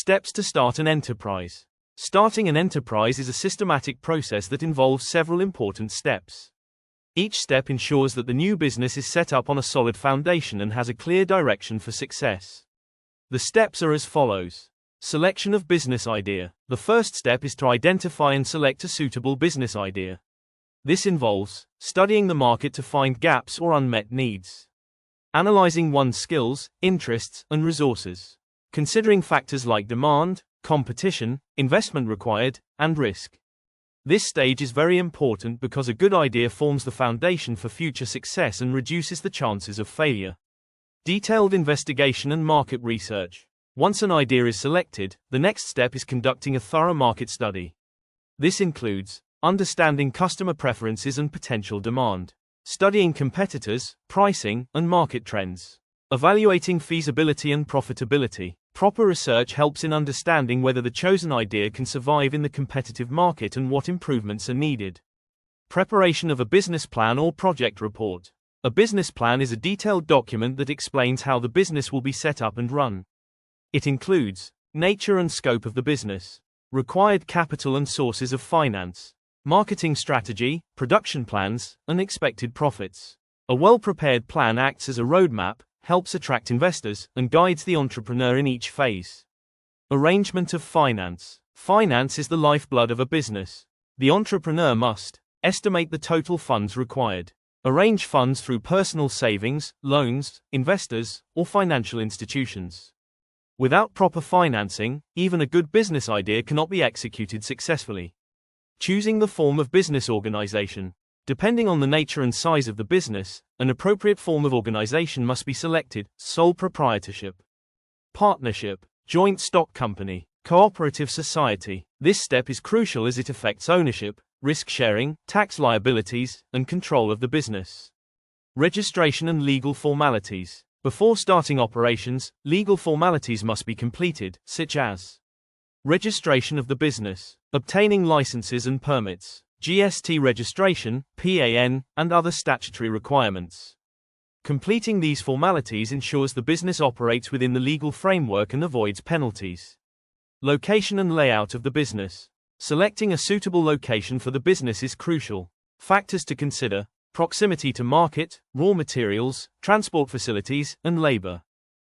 Steps to start an enterprise. Starting an enterprise is a systematic process that involves several important steps. Each step ensures that the new business is set up on a solid foundation and has a clear direction for success. The steps are as follows. Selection of business idea. The first step is to identify and select a suitable business idea. This involves studying the market to find gaps or unmet needs, analyzing one's skills, interests, and resources, considering factors like demand, competition, investment required, and risk. This stage is very important because a good idea forms the foundation for future success and reduces the chances of failure. Detailed investigation and market research. Once an idea is selected, the next step is conducting a thorough market study. This includes understanding customer preferences and potential demand, studying competitors, pricing, and market trends, evaluating feasibility and profitability. Proper research helps in understanding whether the chosen idea can survive in the competitive market and what improvements are needed. Preparation of a business plan or project report. A business plan is a detailed document that explains how the business will be set up and run. It includes nature and scope of the business, required capital and sources of finance, marketing strategy, production plans, and expected profits. A well-prepared plan acts as a roadmap, helps attract investors, and guides the entrepreneur in each phase. Arrangement of finance. Finance is the lifeblood of a business. The entrepreneur must estimate the total funds required, arrange funds through personal savings, loans, investors, or financial institutions. Without proper financing, even a good business idea cannot be executed successfully. Choosing the form of business organization. Depending on the nature and size of the business, an appropriate form of organization must be selected: sole proprietorship, partnership, joint stock company, cooperative society. This step is crucial as it affects ownership, risk sharing, tax liabilities, and control of the business. Registration and legal formalities. Before starting operations, legal formalities must be completed, such as registration of the business, obtaining licenses and permits, GST registration, PAN, and other statutory requirements. Completing these formalities ensures the business operates within the legal framework and avoids penalties. Location and layout of the business. Selecting a suitable location for the business is crucial. Factors to consider: proximity to market, raw materials, transport facilities, and labor.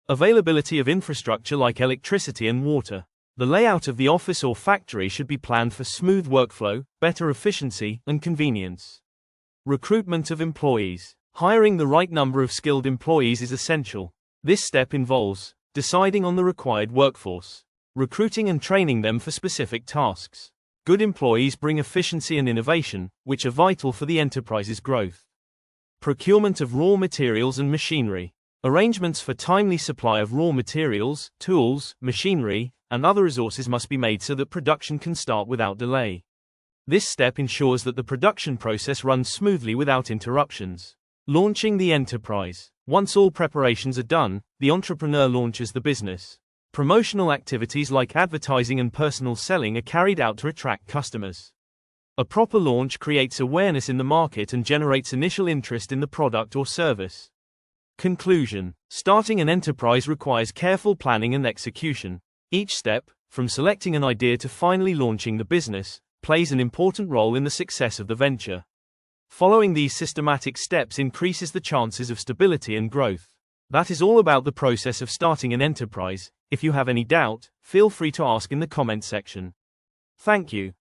Availability of infrastructure like electricity and water. The layout of the office or factory should be planned for smooth workflow, better efficiency, and convenience. Recruitment of employees. Hiring the right number of skilled employees is essential. This step involves deciding on the required workforce, recruiting and training them for specific tasks. Good employees bring efficiency and innovation, which are vital for the enterprise's growth. Procurement of raw materials and machinery. Arrangements for timely supply of raw materials, tools, machinery, and other resources must be made so that production can start without delay. This step ensures that the production process runs smoothly without interruptions. Launching the enterprise. Once all preparations are done, the entrepreneur launches the business. Promotional activities like advertising and personal selling are carried out to attract customers. A proper launch creates awareness in the market and generates initial interest in the product or service. Conclusion. Starting an enterprise requires careful planning and execution. Each step, from selecting an idea to finally launching the business, plays an important role in the success of the venture. Following these systematic steps increases the chances of stability and growth. That is all about the process of starting an enterprise. If you have any doubt, feel free to ask in the comment section. Thank you.